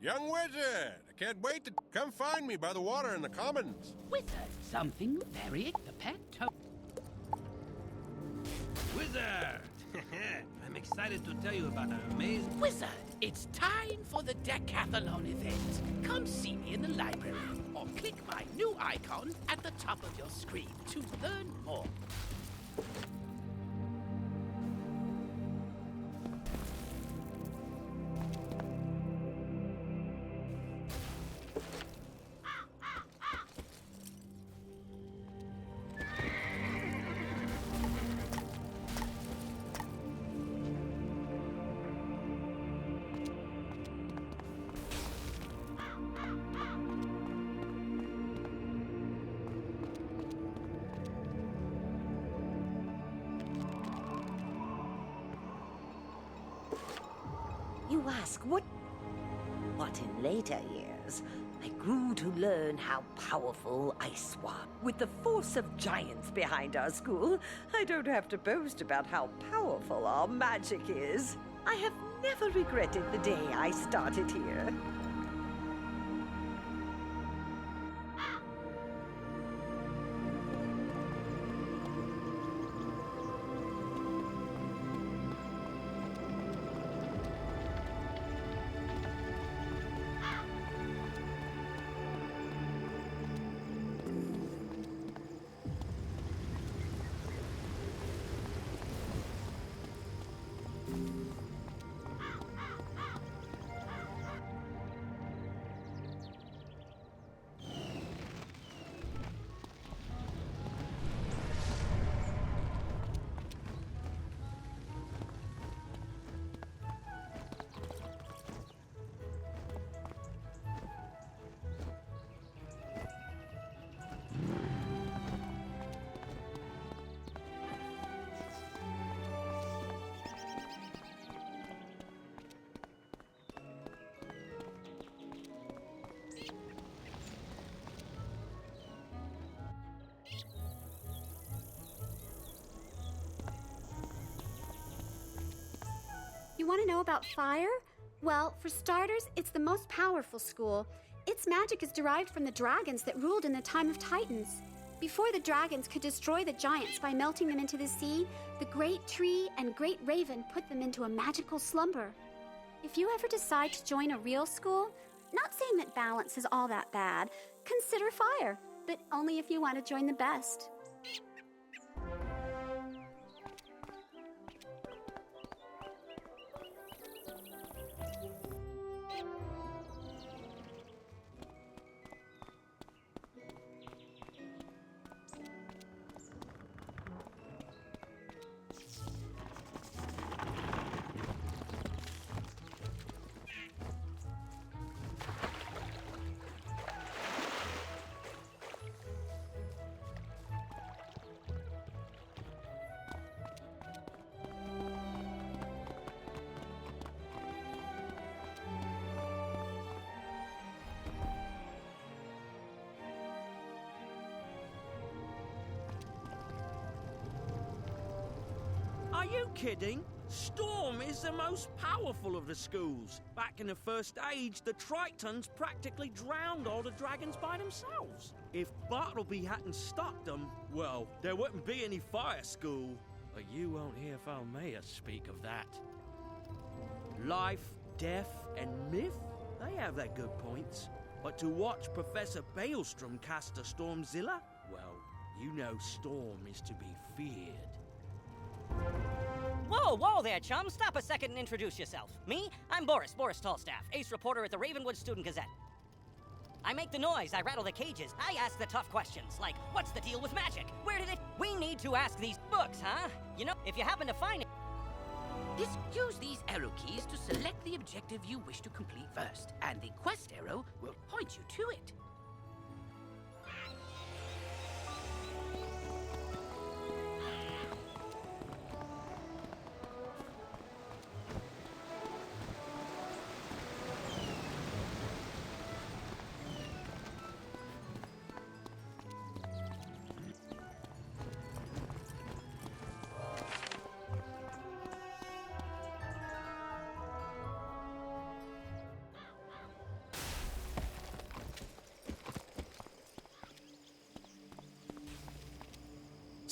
Young wizard, I can't wait to come find me by the water in the commons. Wizard, something very the pet Wizard! I'm excited to tell you about an amazing... Wizard, it's time for the decathlon event. Come see me in the library or click my new icon at the top of your screen to learn more. You ask what? But in later years, I grew to learn how powerful ice was. With the force of giants behind our school, I don't have to boast about how powerful our magic is. I have never regretted the day I started here. You want to know about fire? Well, for starters, it's the most powerful school. Its magic is derived from the dragons that ruled in the time of Titans. Before the dragons could destroy the giants by melting them into the sea, the great tree and great raven put them into a magical slumber. If you ever decide to join a real school, not saying that balance is all that bad, consider fire, but only if you want to join the best. Are you kidding? Storm is the most powerful of the schools. Back in the First Age, the Tritons practically drowned all the dragons by themselves. If Bartleby hadn't stopped them, well, there wouldn't be any fire school. But you won't hear Falmea speak of that. Life, death, and myth, they have their good points. But to watch Professor Baelstrom cast a Stormzilla, well, you know Storm is to be feared. Whoa, whoa there, chum. Stop a second and introduce yourself. Me? I'm Boris Tallstaff, ace reporter at the Ravenwood Student Gazette. I make the noise, I rattle the cages, I ask the tough questions, like, what's the deal with magic? Where did it... We need to ask these books, huh? You know, if you happen to find it... Just use these arrow keys to select the objective you wish to complete first, and the quest arrow will point you to it.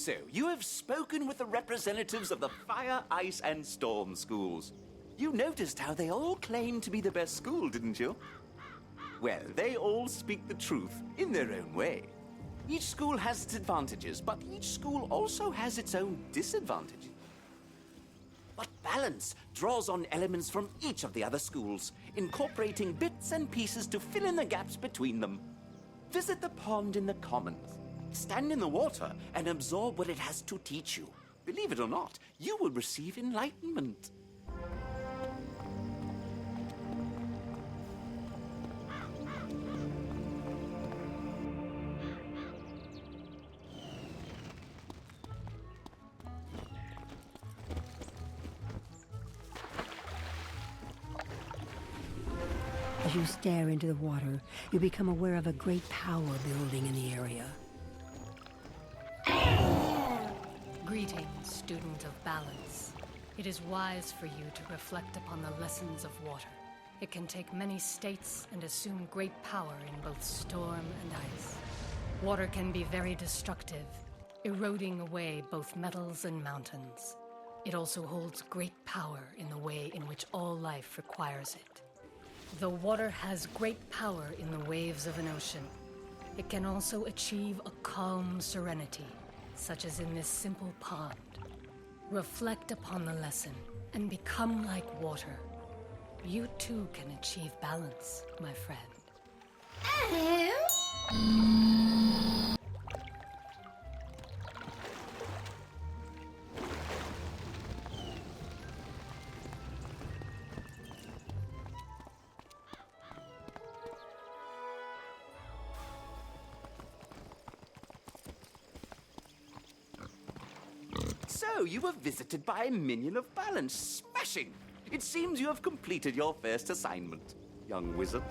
So, you have spoken with the representatives of the Fire, Ice, and Storm schools. You noticed how they all claim to be the best school, didn't you? Well, they all speak the truth in their own way. Each school has its advantages, but each school also has its own disadvantages. But balance draws on elements from each of the other schools, incorporating bits and pieces to fill in the gaps between them. Visit the pond in the commons. Stand in the water and absorb what it has to teach you. Believe it or not, you will receive enlightenment. As you stare into the water, you become aware of a great power building in the area. Greetings, student of balance. It is wise for you to reflect upon the lessons of water. It can take many states and assume great power in both storm and ice. Water can be very destructive, eroding away both metals and mountains. It also holds great power in the way in which all life requires it. Though water has great power in the waves of an ocean, it can also achieve a calm serenity, such as in this simple pond. Reflect upon the lesson and become like water. You too can achieve balance, my friend. So, you were visited by a minion of balance. Smashing! It seems you have completed your first assignment, young wizard.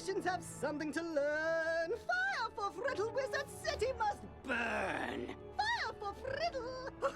magicians have something to learn. Fire for Friddle, Wizard City must burn. Fire for Friddle.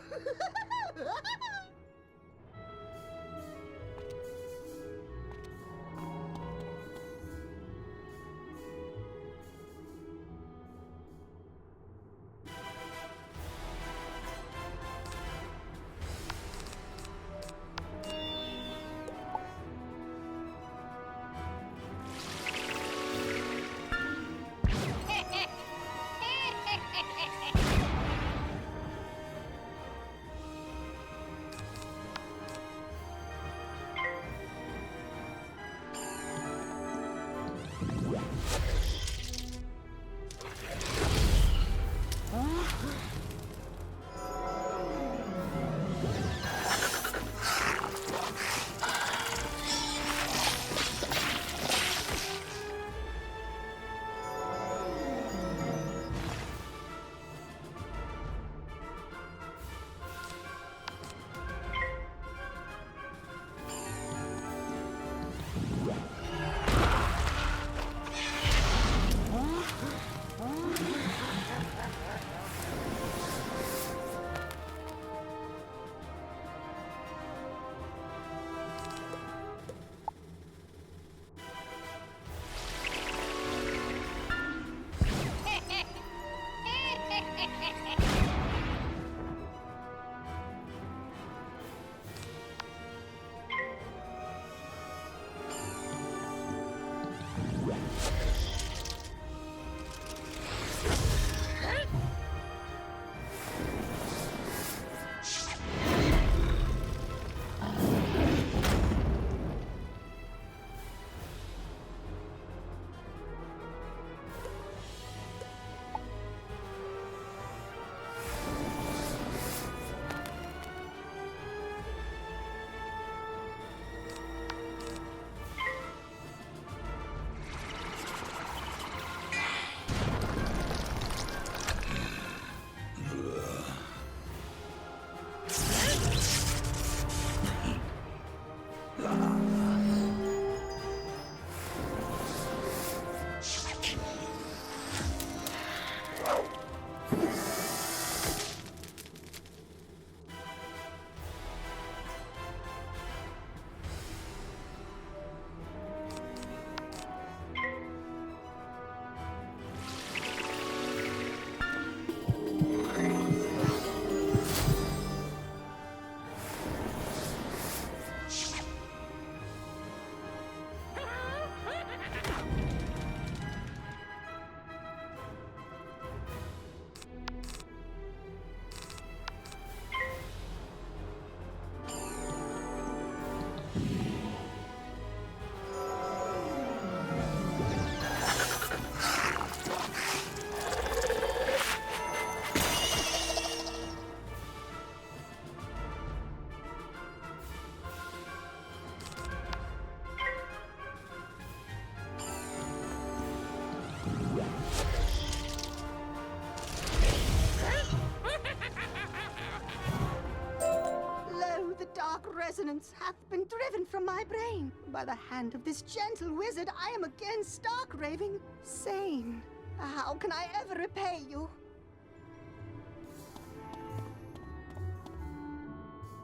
Resonance hath been driven from my brain. By the hand of this gentle wizard, I am again stark raving sane. How can I ever repay you?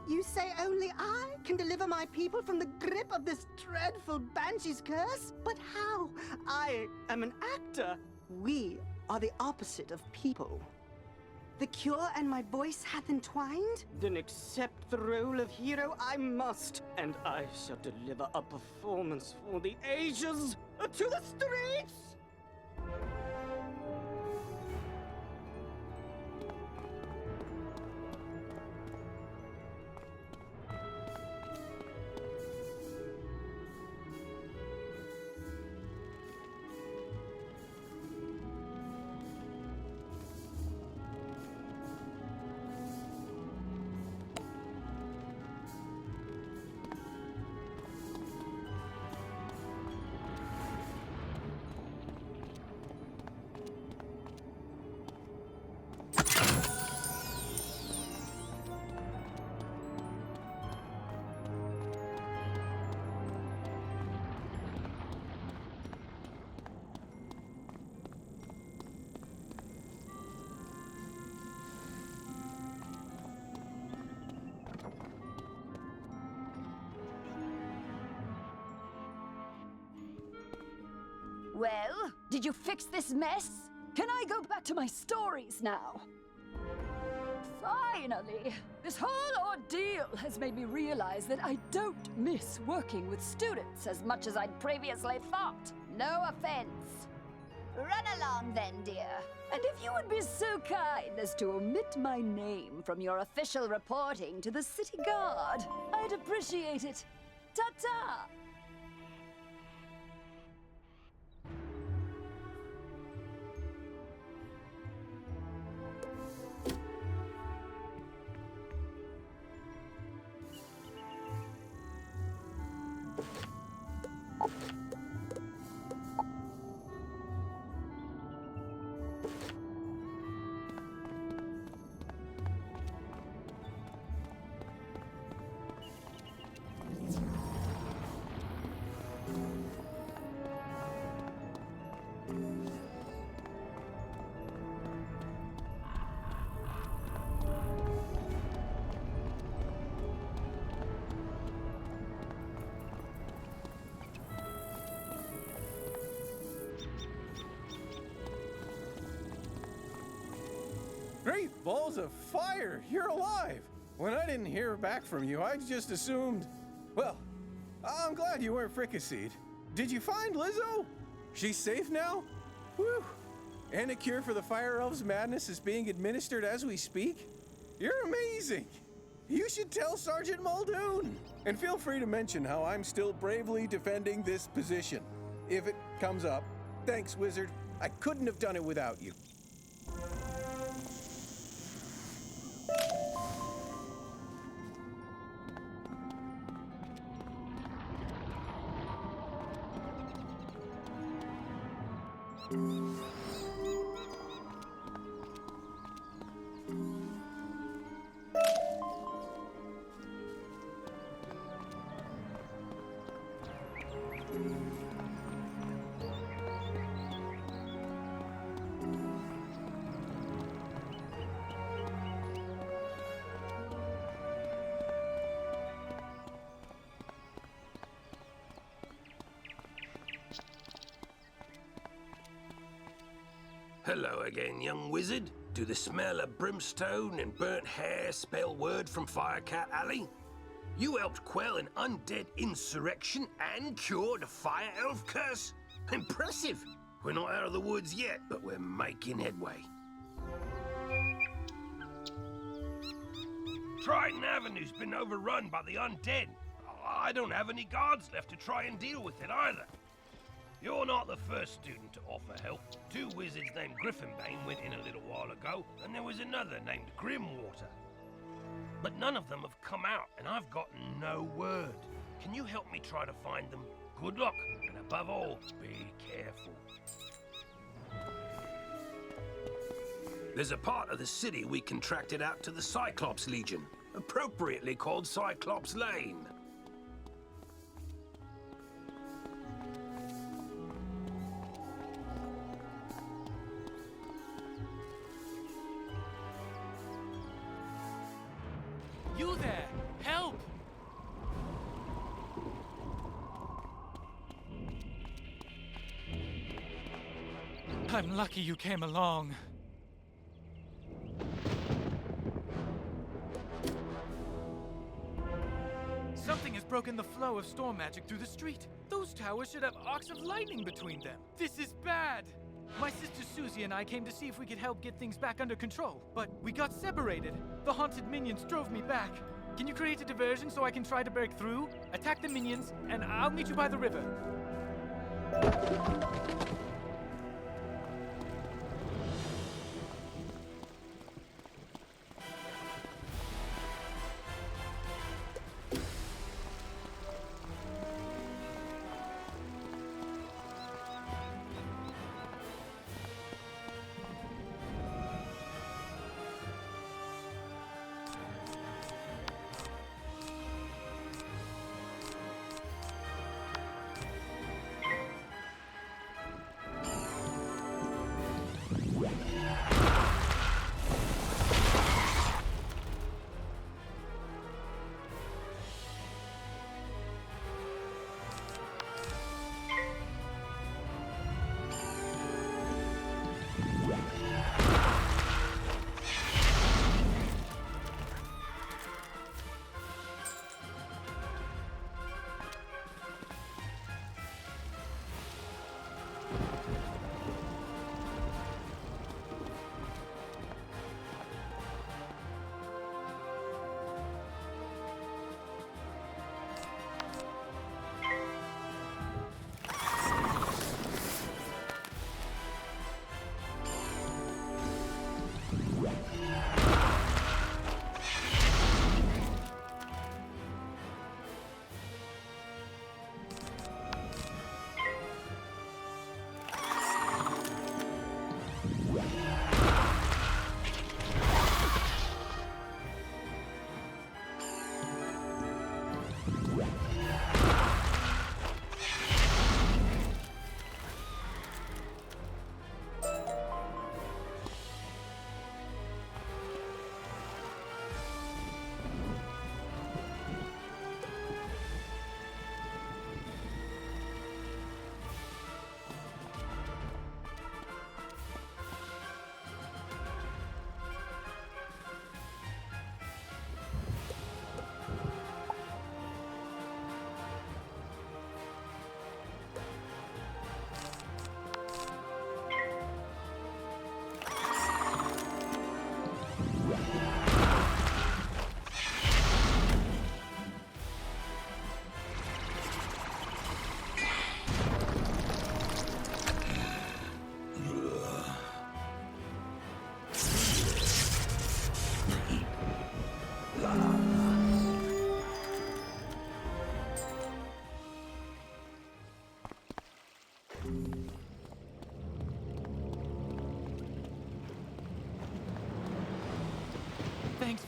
You say only I can deliver my people from the grip of this dreadful banshee's curse? But how? I am an actor. We are the opposite of people. The cure and my voice hath entwined? Then accept the role of hero I must, and I shall deliver a performance for the ages to the streets! Well, did you fix this mess? Can I go back to my stories now? Finally! This whole ordeal has made me realize that I don't miss working with students as much as I'd previously thought. No offense. Run along then, dear. And if you would be so kind as to omit my name from your official reporting to the city guard, I'd appreciate it. Ta-ta! Great balls of fire! You're alive! When I didn't hear back from you, I just assumed... Well, I'm glad you weren't fricasseed. Did you find Lizzo? She's safe now? Whew! And a cure for the Fire Elves' madness is being administered as we speak? You're amazing! You should tell Sergeant Muldoon! And feel free to mention how I'm still bravely defending this position. If it comes up. Thanks, Wizard. I couldn't have done it without you. Hello again, young wizard. Do the smell of brimstone and burnt hair spell word from Firecat Alley? You helped quell an undead insurrection and cured a fire elf curse? Impressive! We're not out of the woods yet, but we're making headway. Triton Avenue's been overrun by the undead. I don't have any guards left to try and deal with it either. You're not the first student to offer help. 2 wizards named Griffinbane went in a little while ago, and there was another named Grimwater. But none of them have come out, and I've gotten no word. Can you help me try to find them? Good luck, and above all, be careful. There's a part of the city we contracted out to the Cyclops Legion, appropriately called Cyclops Lane. You there! Help! I'm lucky you came along. Something has broken the flow of storm magic through the street. Those towers should have arcs of lightning between them. This is bad! My sister Susie and I came to see if we could help get things back under control, but we got separated. The haunted minions drove me back. Can you create a diversion so I can try to break through? Attack the minions, and I'll meet you by the river.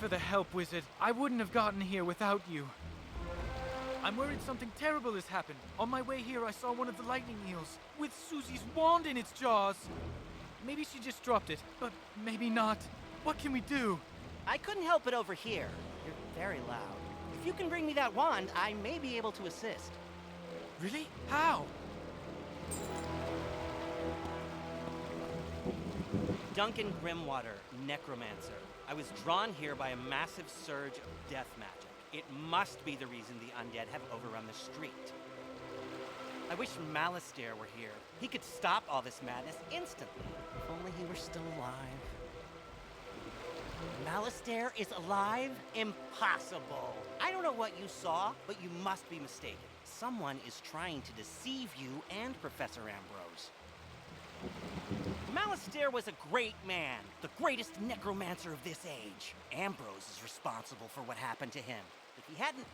for the help, Wizard. I wouldn't have gotten here without you. I'm worried something terrible has happened. On my way here, I saw one of the lightning eels with Susie's wand in its jaws. Maybe she just dropped it, but maybe not. What can we do? I couldn't help it over here. You're very loud. If you can bring me that wand, I may be able to assist. Really? How? Duncan Grimwater, necromancer. I was drawn here by a massive surge of death magic. It must be the reason the undead have overrun the street. I wish Malastare were here. He could stop all this madness instantly. If only he were still alive. Malastare is alive? Impossible. I don't know what you saw, but you must be mistaken. Someone is trying to deceive you and Professor Ambrose. Malastare was a great man, the greatest necromancer of this age. Ambrose is responsible for what happened to him. If he hadn't...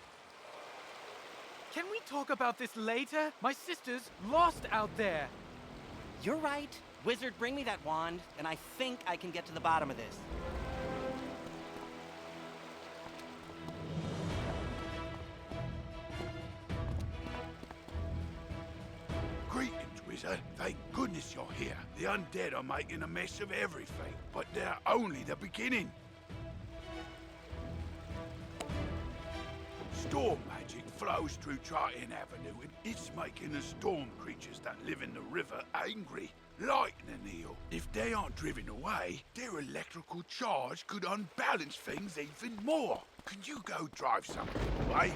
Can we talk about this later? My sister's lost out there. You're right. Wizard, bring me that wand, and I think I can get to the bottom of this. Greetings, Wizard. Thank goodness you're here. The undead are making a mess of everything, but they're only the beginning. Storm magic flows through Triton Avenue, and it's making the storm creatures that live in the river angry. Lightning eel. If they aren't driven away, their electrical charge could unbalance things even more. Can you go drive something away?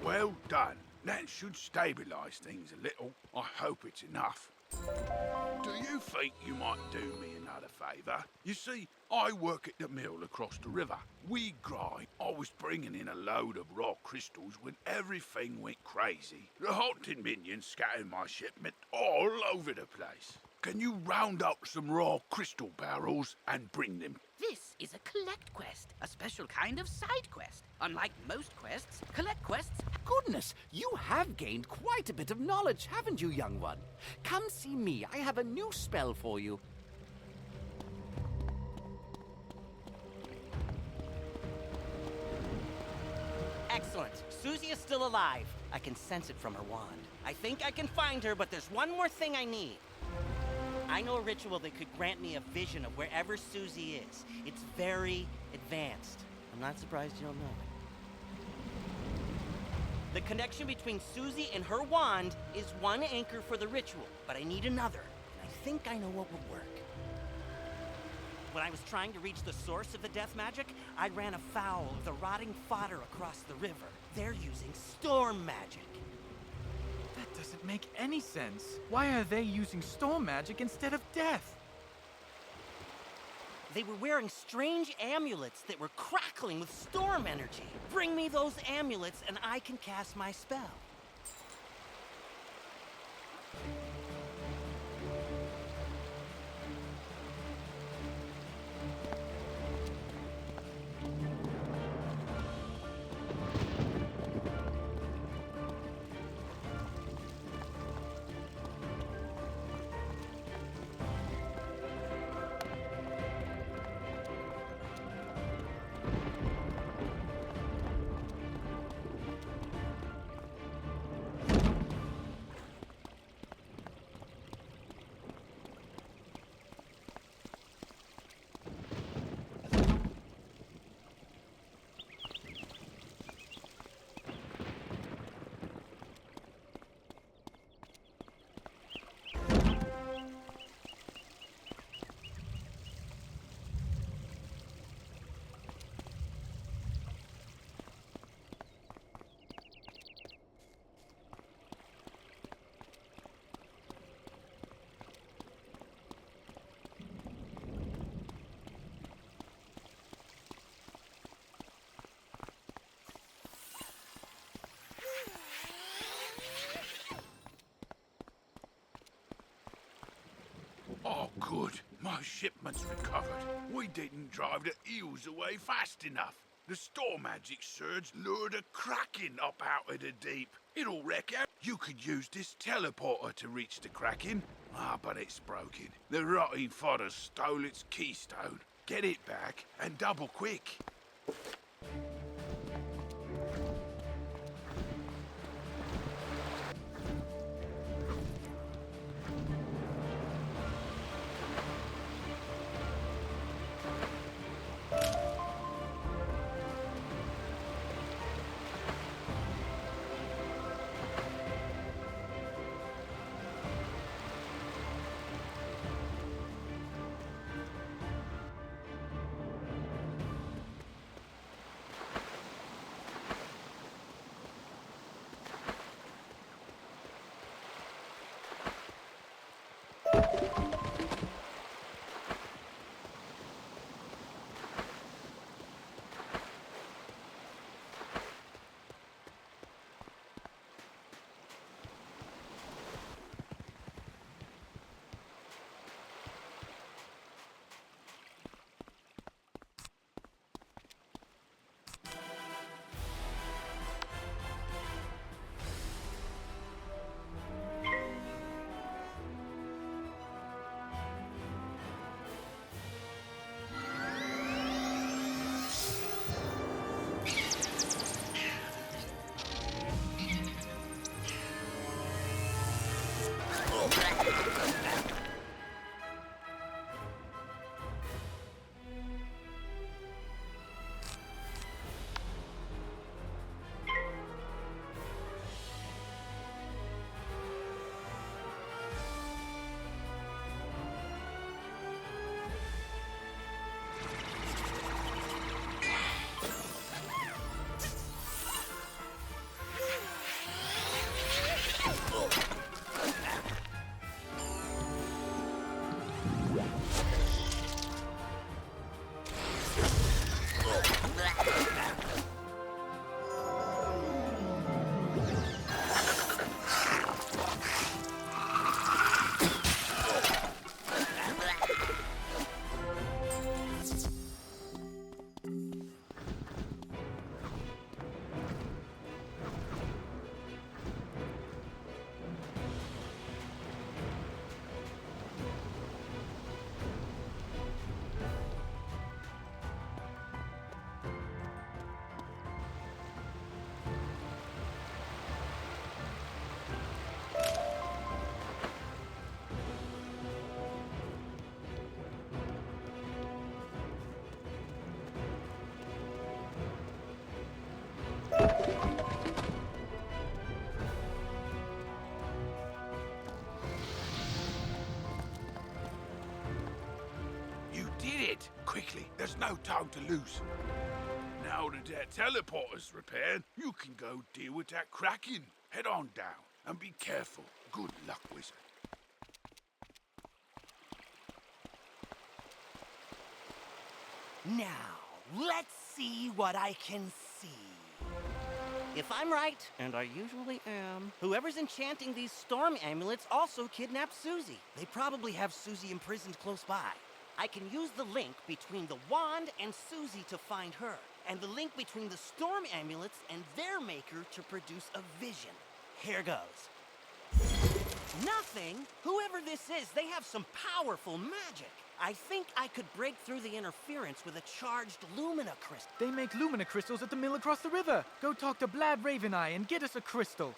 Well done. That should stabilize things a little. I hope it's enough. Do you think you might do me another favour? You see, I work at the mill across the river. We grind. I was bringing in a load of raw crystals when everything went crazy. The haunted minions scattered my shipment all over the place. Can you round up some raw crystal barrels and bring them? This is a collect quest, a special kind of side quest. Unlike most quests, collect quests... Goodness, you have gained quite a bit of knowledge, haven't you, young one? Come see me. I have a new spell for you. Excellent. Susie is still alive. I can sense it from her wand. I think I can find her, but there's one more thing I need. I know a ritual that could grant me a vision of wherever Susie is. It's very advanced. I'm not surprised you don't know it. The connection between Susie and her wand is one anchor for the ritual, but I need another, and I think I know what would work. When I was trying to reach the source of the death magic, I ran afoul of the rotting fodder across the river. They're using storm magic. That doesn't make any sense. Why are they using storm magic instead of death? They were wearing strange amulets that were crackling with storm energy. Bring me those amulets and I can cast my spell. Oh, good. My shipment's recovered. We didn't drive the eels away fast enough. The storm magic surge lured a kraken up out of the deep. It'll wreck out. You could use this teleporter to reach the kraken. But it's broken. The rotting fodder stole its keystone. Get it back, and double quick. quickly. There's no time to lose. Now that that teleporter's repaired, you can go deal with that Kraken. Head on down, and be careful. Good luck, Wizard. Now, let's see what I can see. If I'm right, and I usually am, whoever's enchanting these storm amulets also kidnapped Susie. They probably have Susie imprisoned close by. I can use the link between the wand and Susie to find her, and the link between the storm amulets and their maker to produce a vision. Here goes. Nothing? Whoever this is, they have some powerful magic. I think I could break through the interference with a charged Lumina crystal. They make Lumina crystals at the mill across the river. Go talk to Blad Raveneye and get us a crystal.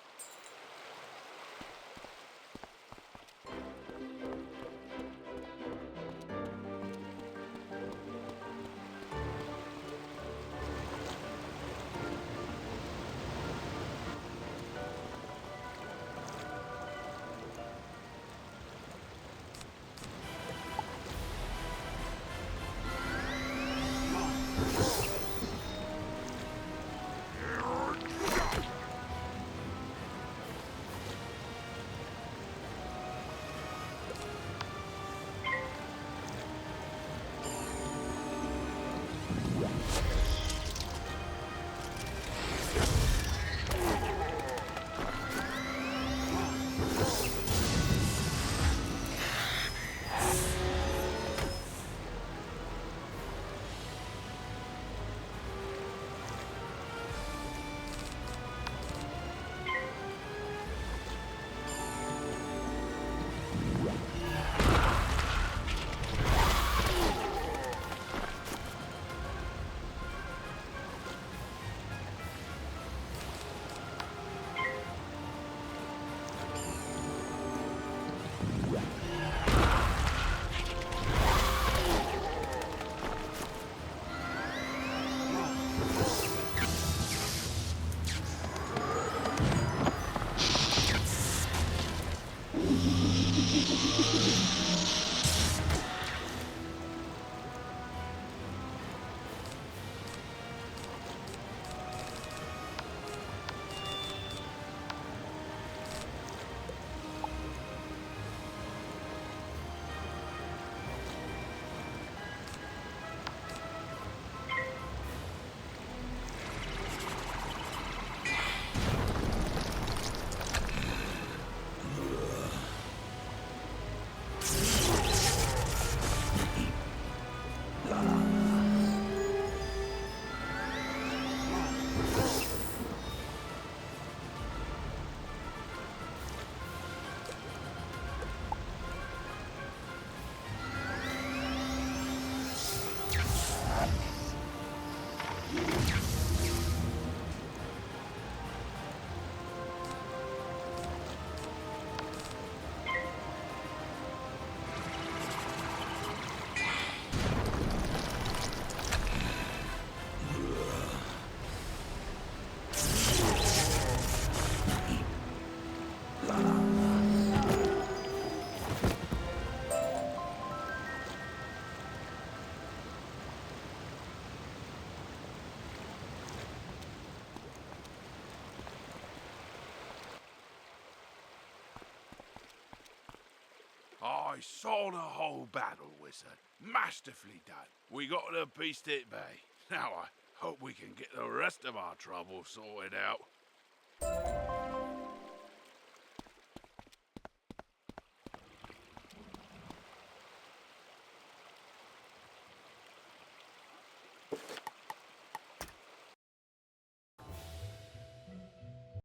I saw the whole battle, Wizard. Masterfully done. We got the beast at bay. Now I hope we can get the rest of our trouble sorted out.